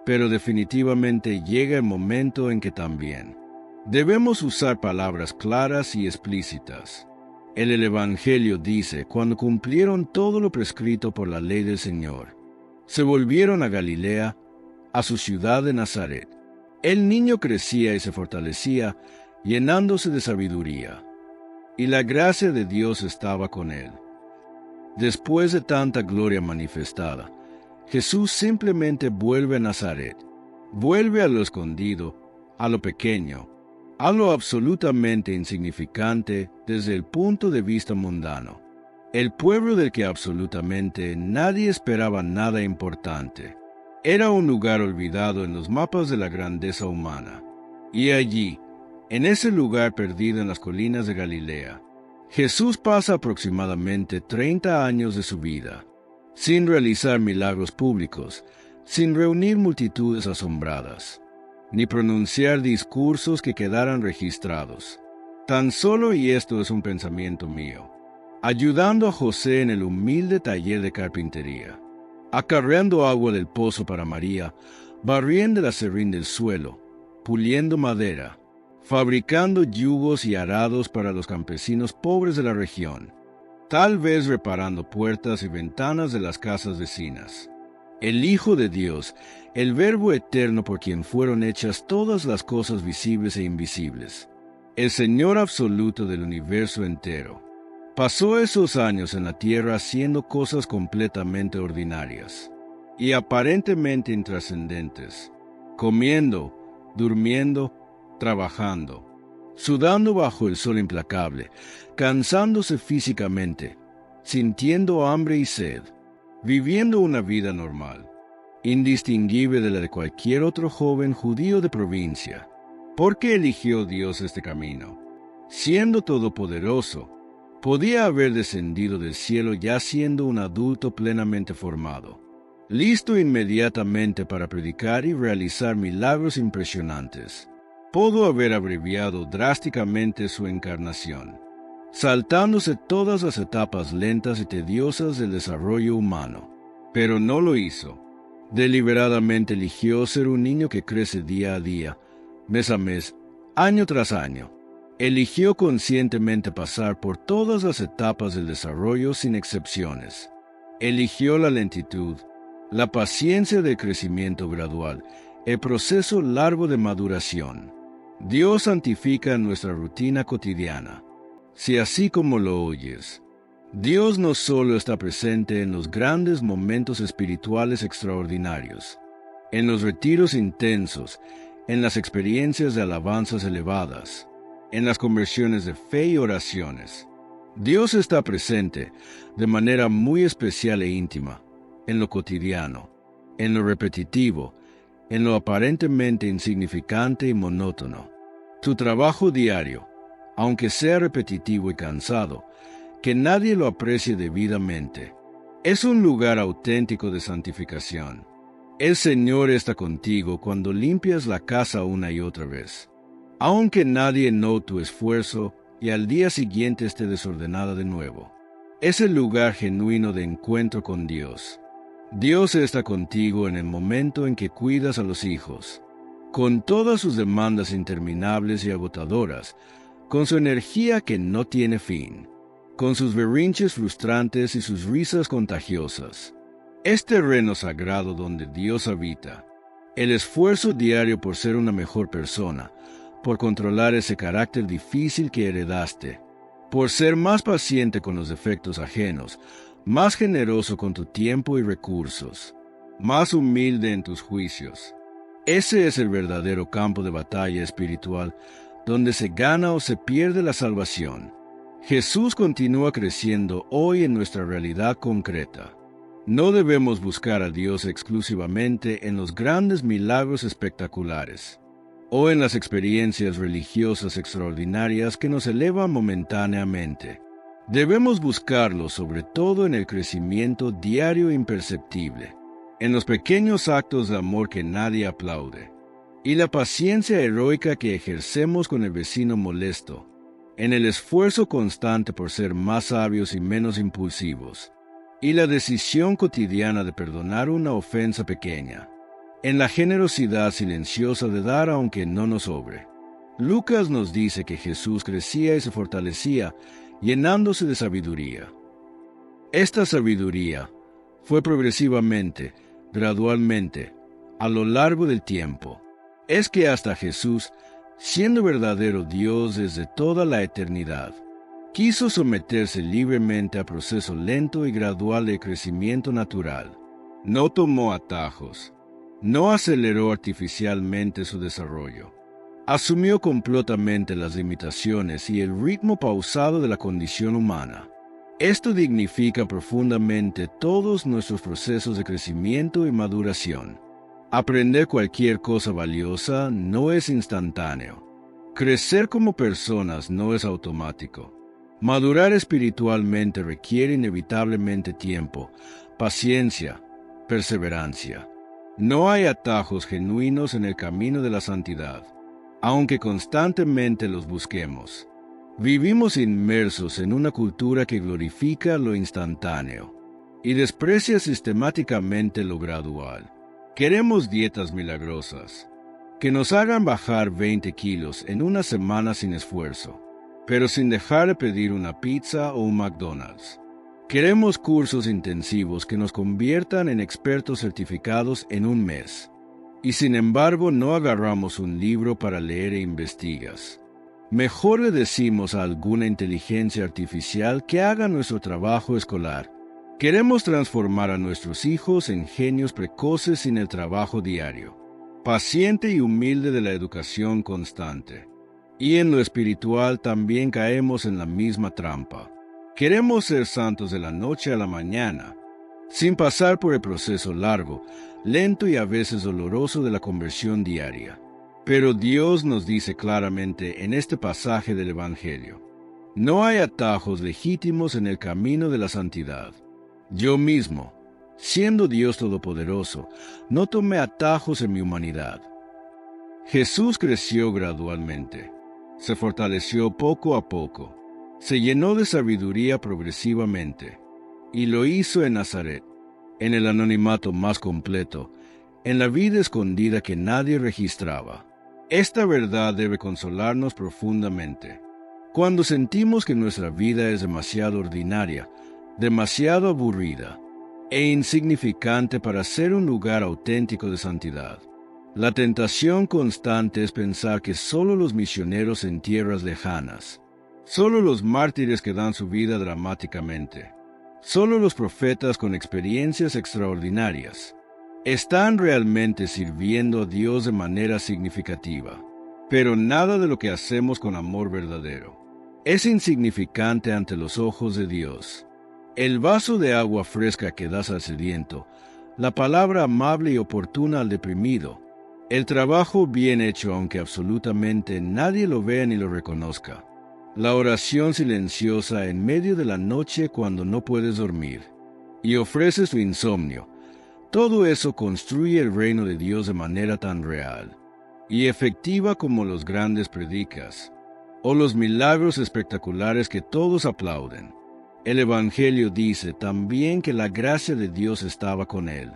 pero definitivamente llega el momento en que también debemos usar palabras claras y explícitas. El Evangelio dice: cuando cumplieron todo lo prescrito por la ley del Señor, se volvieron a Galilea, a su ciudad de Nazaret. El niño crecía y se fortalecía, llenándose de sabiduría, y la gracia de Dios estaba con él. Después de tanta gloria manifestada, Jesús simplemente vuelve a Nazaret, vuelve a lo escondido, a lo pequeño, a lo absolutamente insignificante desde el punto de vista mundano. El pueblo del que absolutamente nadie esperaba nada importante. Era un lugar olvidado en los mapas de la grandeza humana. Y allí, en ese lugar perdido en las colinas de Galilea, Jesús pasa aproximadamente 30 años de su vida, sin realizar milagros públicos, sin reunir multitudes asombradas. ni pronunciar discursos que quedaran registrados. Tan solo, y esto es un pensamiento mío, ayudando a José en el humilde taller de carpintería, acarreando agua del pozo para María, barriendo el aserrín del suelo, puliendo madera, fabricando yugos y arados para los campesinos pobres de la región, tal vez reparando puertas y ventanas de las casas vecinas. El Hijo de Dios, el Verbo eterno por quien fueron hechas todas las cosas visibles e invisibles, el Señor absoluto del universo entero, pasó esos años en la tierra haciendo cosas completamente ordinarias y aparentemente intrascendentes, comiendo, durmiendo, trabajando, sudando bajo el sol implacable, cansándose físicamente, sintiendo hambre y sed, viviendo una vida normal, indistinguible de la de cualquier otro joven judío de provincia. ¿Por qué eligió Dios este camino? Siendo todopoderoso, podía haber descendido del cielo ya siendo un adulto plenamente formado, listo inmediatamente para predicar y realizar milagros impresionantes. Pudo haber abreviado drásticamente su encarnación, saltándose todas las etapas lentas y tediosas del desarrollo humano, pero no lo hizo. Deliberadamente eligió ser un niño que crece día a día, mes a mes, año tras año. Eligió conscientemente pasar por todas las etapas del desarrollo sin excepciones. Eligió la lentitud, la paciencia del crecimiento gradual, el proceso largo de maduración. Dios santifica nuestra rutina cotidiana. Si así como lo oyes, Dios no solo está presente en los grandes momentos espirituales extraordinarios, en los retiros intensos, en las experiencias de alabanzas elevadas, en las conversiones de fe y oraciones. Dios está presente de manera muy especial e íntima, en lo cotidiano, en lo repetitivo, en lo aparentemente insignificante y monótono. Tu trabajo diario, aunque sea repetitivo y cansado, que nadie lo aprecie debidamente, es un lugar auténtico de santificación. El Señor está contigo cuando limpias la casa una y otra vez, aunque nadie note tu esfuerzo y al día siguiente esté desordenada de nuevo. Es el lugar genuino de encuentro con Dios. Dios está contigo en el momento en que cuidas a los hijos, con todas sus demandas interminables y agotadoras, con su energía que no tiene fin, con sus berrinches frustrantes y sus risas contagiosas. Es terreno sagrado donde Dios habita. El esfuerzo diario por ser una mejor persona, por controlar ese carácter difícil que heredaste, por ser más paciente con los defectos ajenos, más generoso con tu tiempo y recursos, más humilde en tus juicios. Ese es el verdadero campo de batalla espiritual, donde se gana o se pierde la salvación. Jesús continúa creciendo hoy en nuestra realidad concreta. No debemos buscar a Dios exclusivamente en los grandes milagros espectaculares, o en las experiencias religiosas extraordinarias que nos elevan momentáneamente. Debemos buscarlo sobre todo en el crecimiento diario e imperceptible, en los pequeños actos de amor que nadie aplaude, y la paciencia heroica que ejercemos con el vecino molesto, en el esfuerzo constante por ser más sabios y menos impulsivos, y la decisión cotidiana de perdonar una ofensa pequeña, en la generosidad silenciosa de dar aunque no nos sobre. Lucas nos dice que Jesús crecía y se fortalecía, llenándose de sabiduría. Esta sabiduría fue progresivamente, gradualmente, a lo largo del tiempo. Es que hasta Jesús, siendo verdadero Dios desde toda la eternidad, quiso someterse libremente a proceso lento y gradual de crecimiento natural. No tomó atajos, no aceleró artificialmente su desarrollo. Asumió completamente las limitaciones y el ritmo pausado de la condición humana. Esto dignifica profundamente todos nuestros procesos de crecimiento y maduración. Aprender cualquier cosa valiosa no es instantáneo. Crecer como personas no es automático. Madurar espiritualmente requiere inevitablemente tiempo, paciencia, perseverancia. No hay atajos genuinos en el camino de la santidad, aunque constantemente los busquemos. Vivimos inmersos en una cultura que glorifica lo instantáneo y desprecia sistemáticamente lo gradual. Queremos dietas milagrosas, que nos hagan bajar 20 kilos en una semana sin esfuerzo, pero sin dejar de pedir una pizza o un McDonald's. Queremos cursos intensivos que nos conviertan en expertos certificados en un mes, y sin embargo no agarramos un libro para leer e investigas. Mejor le decimos a alguna inteligencia artificial que haga nuestro trabajo escolar. Queremos transformar a nuestros hijos en genios precoces sin el trabajo diario, paciente y humilde de la educación constante. Y en lo espiritual también caemos en la misma trampa. Queremos ser santos de la noche a la mañana, sin pasar por el proceso largo, lento y a veces doloroso de la conversión diaria. Pero Dios nos dice claramente en este pasaje del Evangelio: no hay atajos legítimos en el camino de la santidad. Yo mismo, siendo Dios Todopoderoso, no tomé atajos en mi humanidad. Jesús creció gradualmente, se fortaleció poco a poco, se llenó de sabiduría progresivamente, y lo hizo en Nazaret, en el anonimato más completo, en la vida escondida que nadie registraba. Esta verdad debe consolarnos profundamente. Cuando sentimos que nuestra vida es demasiado ordinaria, demasiado aburrida e insignificante para ser un lugar auténtico de santidad, la tentación constante es pensar que solo los misioneros en tierras lejanas, solo los mártires que dan su vida dramáticamente, solo los profetas con experiencias extraordinarias, están realmente sirviendo a Dios de manera significativa. Pero nada de lo que hacemos con amor verdadero es insignificante ante los ojos de Dios. El vaso de agua fresca que das al sediento, la palabra amable y oportuna al deprimido, el trabajo bien hecho aunque absolutamente nadie lo vea ni lo reconozca, la oración silenciosa en medio de la noche cuando no puedes dormir y ofreces tu insomnio, todo eso construye el reino de Dios de manera tan real y efectiva como los grandes predicas o los milagros espectaculares que todos aplauden. El Evangelio dice también que la gracia de Dios estaba con él.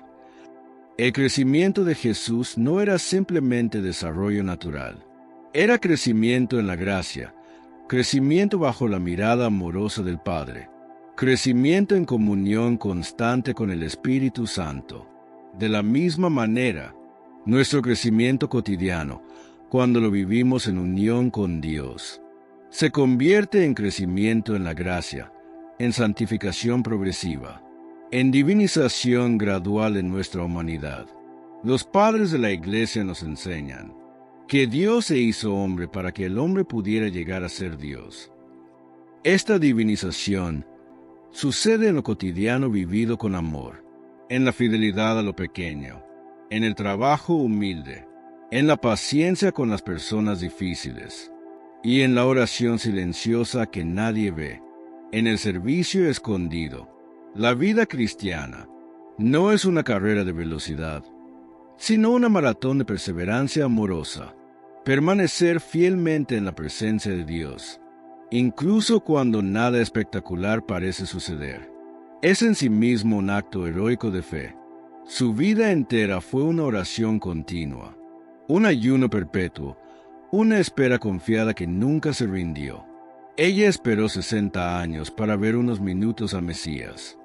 El crecimiento de Jesús no era simplemente desarrollo natural, era crecimiento en la gracia, crecimiento bajo la mirada amorosa del Padre, crecimiento en comunión constante con el Espíritu Santo. De la misma manera, nuestro crecimiento cotidiano, cuando lo vivimos en unión con Dios, se convierte en crecimiento en la gracia, en santificación progresiva, en divinización gradual en nuestra humanidad. Los padres de la Iglesia nos enseñan que Dios se hizo hombre para que el hombre pudiera llegar a ser Dios. Esta divinización sucede en lo cotidiano vivido con amor, en la fidelidad a lo pequeño, en el trabajo humilde, en la paciencia con las personas difíciles y en la oración silenciosa que nadie ve, en el servicio escondido. La vida cristiana no es una carrera de velocidad, sino una maratón de perseverancia amorosa. Permanecer fielmente en la presencia de Dios, incluso cuando nada espectacular parece suceder, es en sí mismo un acto heroico de fe. Su vida entera fue una oración continua, un ayuno perpetuo, una espera confiada que nunca se rindió. Ella esperó 60 años para ver unos minutos a Mesías,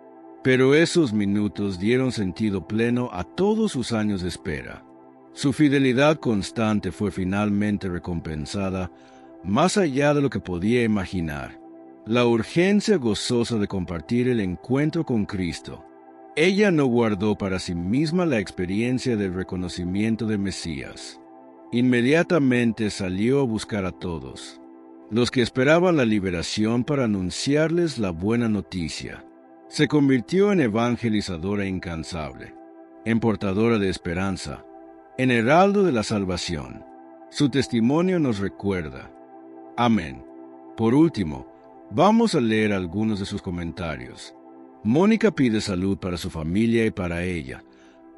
pero esos minutos dieron sentido pleno a todos sus años de espera. Su fidelidad constante fue finalmente recompensada más allá de lo que podía imaginar. La urgencia gozosa de compartir el encuentro con Cristo. Ella no guardó para sí misma la experiencia del reconocimiento de Mesías. Inmediatamente salió a buscar a todos, los que esperaban la liberación, para anunciarles la buena noticia. Se convirtió en evangelizadora incansable, en portadora de esperanza, en heraldo de la salvación. Su testimonio nos recuerda. Amén. Por último, vamos a leer algunos de sus comentarios. Mónica pide salud para su familia y para ella.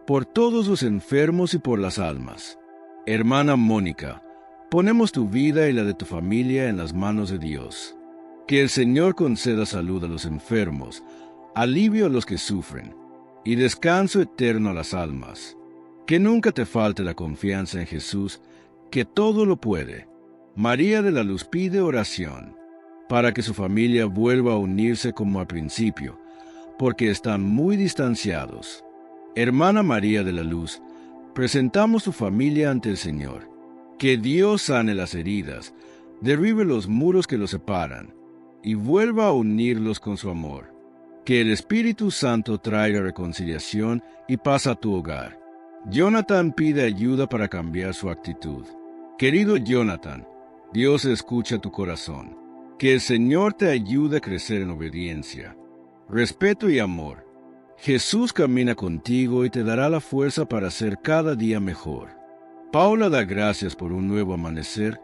por todos los enfermos y por las almas. Hermana Mónica, ponemos tu vida y la de tu familia en las manos de Dios. Que el Señor conceda salud a los enfermos, alivio a los que sufren, y descanso eterno a las almas. Que nunca te falte la confianza en Jesús, que todo lo puede. María de la Luz pide oración, para que su familia vuelva a unirse como al principio, porque están muy distanciados. Hermana María de la Luz, presentamos tu familia ante el Señor. Que Dios sane las heridas, derribe los muros que los separan, y vuelva a unirlos con su amor. Que el Espíritu Santo traiga reconciliación y paz a tu hogar. Jonathan pide ayuda para cambiar su actitud. Querido Jonathan, Dios escucha tu corazón. Que el Señor te ayude a crecer en obediencia, respeto y amor. Jesús camina contigo y te dará la fuerza para ser cada día mejor. Paula da gracias por un nuevo amanecer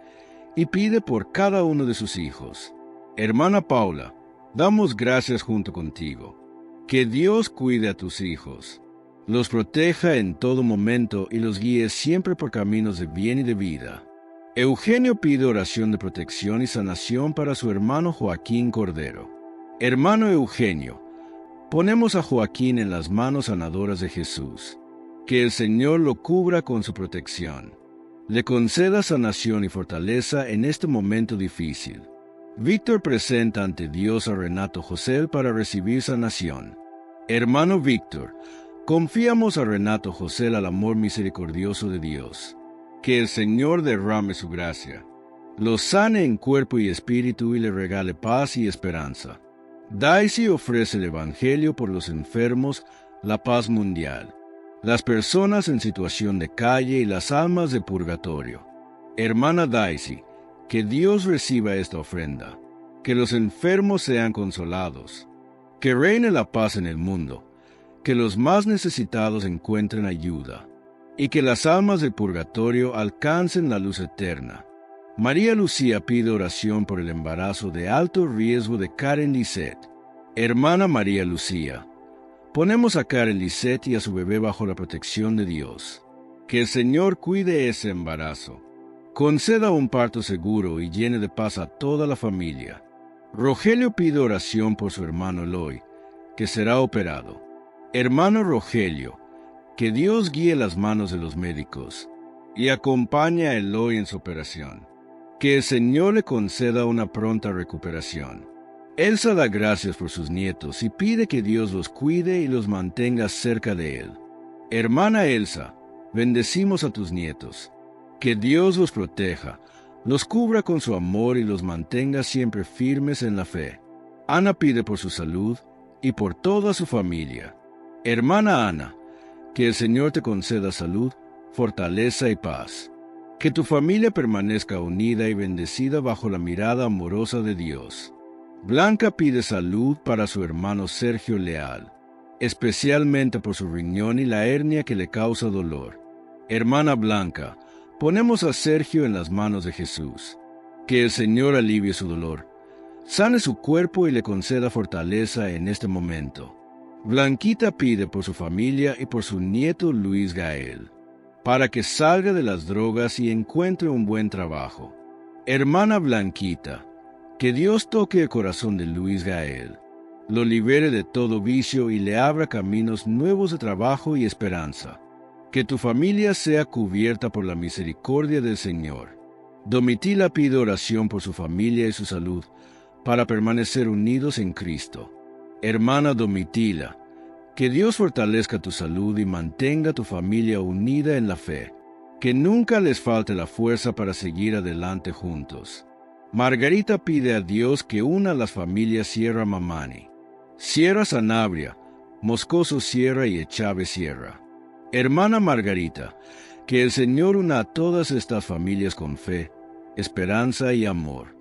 y pide por cada uno de sus hijos. Hermana Paula, damos gracias junto contigo. Que Dios cuide a tus hijos, los proteja en todo momento y los guíe siempre por caminos de bien y de vida. Eugenio pide oración de protección y sanación para su hermano Joaquín Cordero. Hermano Eugenio, ponemos a Joaquín en las manos sanadoras de Jesús. Que el Señor lo cubra con su protección. Le conceda sanación y fortaleza en este momento difícil. Víctor presenta ante Dios a Renato José para recibir sanación. Hermano Víctor, confiamos a Renato José al amor misericordioso de Dios. Que el Señor derrame su gracia, lo sane en cuerpo y espíritu y le regale paz y esperanza. Daisy ofrece el Evangelio por los enfermos, la paz mundial, las personas en situación de calle y las almas de purgatorio. Hermana Daisy, que Dios reciba esta ofrenda, que los enfermos sean consolados, que reine la paz en el mundo, que los más necesitados encuentren ayuda, y que las almas del purgatorio alcancen la luz eterna. María Lucía pide oración por el embarazo de alto riesgo de Karen Lisette. Hermana María Lucía, ponemos a Karen Lisette y a su bebé bajo la protección de Dios. Que el Señor cuide ese embarazo, conceda un parto seguro y llene de paz a toda la familia. Rogelio pide oración por su hermano Eloy, que será operado. Hermano Rogelio, que Dios guíe las manos de los médicos y acompañe a Eloy en su operación. Que el Señor le conceda una pronta recuperación. Elsa da gracias por sus nietos y pide que Dios los cuide y los mantenga cerca de él. Hermana Elsa, bendecimos a tus nietos. Que Dios los proteja, los cubra con su amor y los mantenga siempre firmes en la fe. Ana pide por su salud y por toda su familia. Hermana Ana, que el Señor te conceda salud, fortaleza y paz. Que tu familia permanezca unida y bendecida bajo la mirada amorosa de Dios. Blanca pide salud para su hermano Sergio Leal, especialmente por su riñón y la hernia que le causa dolor. Hermana Blanca, ponemos a Sergio en las manos de Jesús. Que el Señor alivie su dolor, sane su cuerpo y le conceda fortaleza en este momento. Blanquita pide por su familia y por su nieto Luis Gael, para que salga de las drogas y encuentre un buen trabajo. Hermana Blanquita, que Dios toque el corazón de Luis Gael, lo libere de todo vicio y le abra caminos nuevos de trabajo y esperanza. Que tu familia sea cubierta por la misericordia del Señor. Domitila pide oración por su familia y su salud, para permanecer unidos en Cristo. Hermana Domitila, que Dios fortalezca tu salud y mantenga tu familia unida en la fe. Que nunca les falte la fuerza para seguir adelante juntos. Margarita pide a Dios que una a las familias Sierra Mamani, Sierra Sanabria, Moscoso Sierra y Echave Sierra. Hermana Margarita, que el Señor una a todas estas familias con fe, esperanza y amor.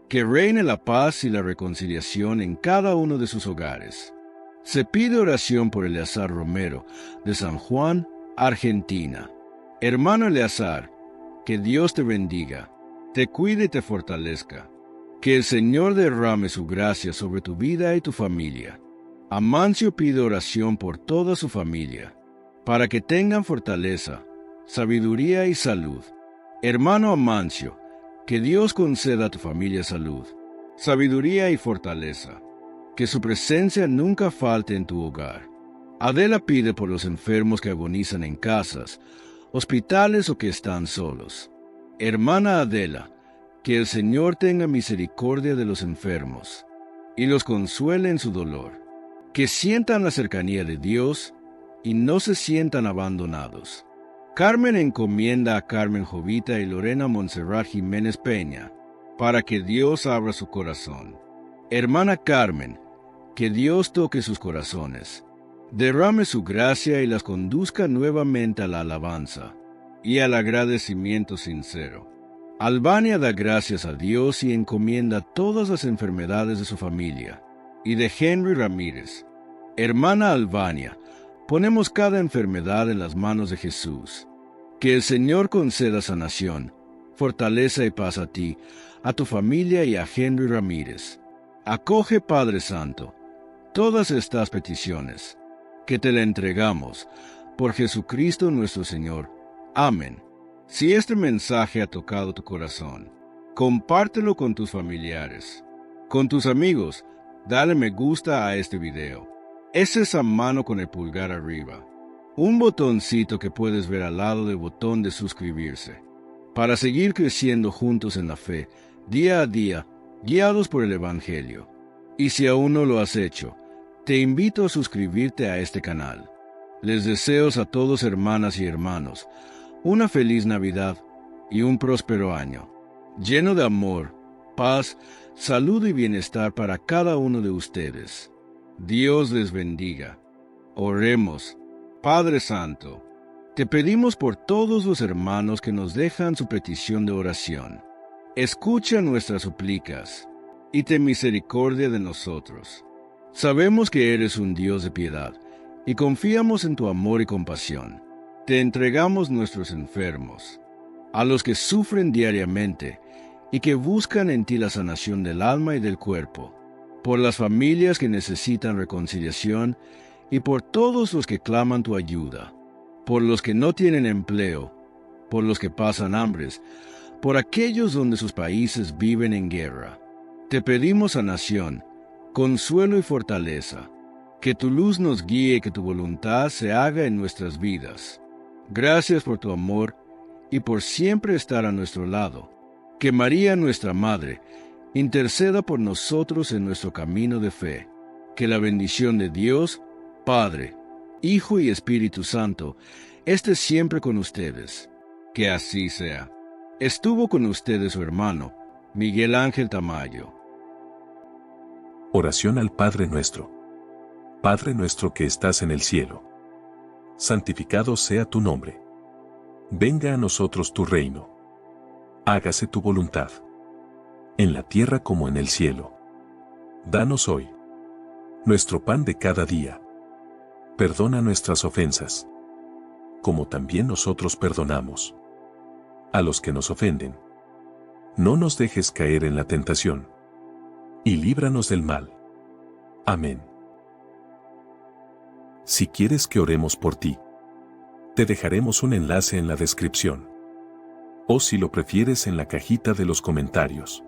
Que reine la paz y la reconciliación en cada uno de sus hogares. Se pide oración por Eleazar Romero, de San Juan, Argentina. Hermano Eleazar, que Dios te bendiga, te cuide y te fortalezca. Que el Señor derrame su gracia sobre tu vida y tu familia. Amancio pide oración por toda su familia, para que tengan fortaleza, sabiduría y salud. Hermano Amancio, que Dios conceda a tu familia salud, sabiduría y fortaleza. Que su presencia nunca falte en tu hogar. Adela pide por los enfermos que agonizan en casas, hospitales o que están solos. Hermana Adela, que el Señor tenga misericordia de los enfermos y los consuele en su dolor. Que sientan la cercanía de Dios y no se sientan abandonados. Carmen encomienda a Carmen Jovita y Lorena Montserrat Jiménez Peña para que Dios abra su corazón. Hermana Carmen, que Dios toque sus corazones, derrame su gracia y las conduzca nuevamente a la alabanza y al agradecimiento sincero. Albania da gracias a Dios y encomienda todas las enfermedades de su familia y de Henry Ramírez. Hermana Albania, ponemos cada enfermedad en las manos de Jesús. Que el Señor conceda sanación, fortaleza y paz a ti, a tu familia y a Henry Ramírez. Acoge, Padre Santo, todas estas peticiones, que te la entregamos, por Jesucristo nuestro Señor. Amén. Si este mensaje ha tocado tu corazón, compártelo con tus familiares. Con tus amigos, dale me gusta a este video. Es esa mano con el pulgar arriba. Un botoncito que puedes ver al lado del botón de suscribirse. Para seguir creciendo juntos en la fe, día a día, guiados por el Evangelio. Y si aún no lo has hecho, te invito a suscribirte a este canal. Les deseo a todos, hermanas y hermanos, una feliz Navidad y un próspero año, lleno de amor, paz, salud y bienestar para cada uno de ustedes. Dios les bendiga. Oremos. Padre Santo, te pedimos por todos los hermanos que nos dejan su petición de oración. Escucha nuestras súplicas y ten misericordia de nosotros. Sabemos que eres un Dios de piedad y confiamos en tu amor y compasión. Te entregamos nuestros enfermos, a los que sufren diariamente y que buscan en ti la sanación del alma y del cuerpo, por las familias que necesitan reconciliación y por todos los que claman tu ayuda, por los que no tienen empleo, por los que pasan hambres, por aquellos donde sus países viven en guerra. Te pedimos sanación, consuelo y fortaleza, que tu luz nos guíe y que tu voluntad se haga en nuestras vidas. Gracias por tu amor y por siempre estar a nuestro lado. Que María, nuestra Madre, interceda por nosotros en nuestro camino de fe. Que la bendición de Dios, Padre, Hijo y Espíritu Santo, esté siempre con ustedes. Que así sea. Estuvo con ustedes su hermano, Miguel Ángel Tamayo. Oración al Padre Nuestro. Padre nuestro que estás en el cielo. Santificado sea tu nombre. Venga a nosotros tu reino. Hágase tu voluntad. En la tierra como en el cielo. Danos hoy nuestro pan de cada día. Perdona nuestras ofensas, como también nosotros perdonamos a los que nos ofenden. No nos dejes caer en la tentación, y líbranos del mal. Amén. Si quieres que oremos por ti, te dejaremos un enlace en la descripción. O si lo prefieres en la cajita de los comentarios.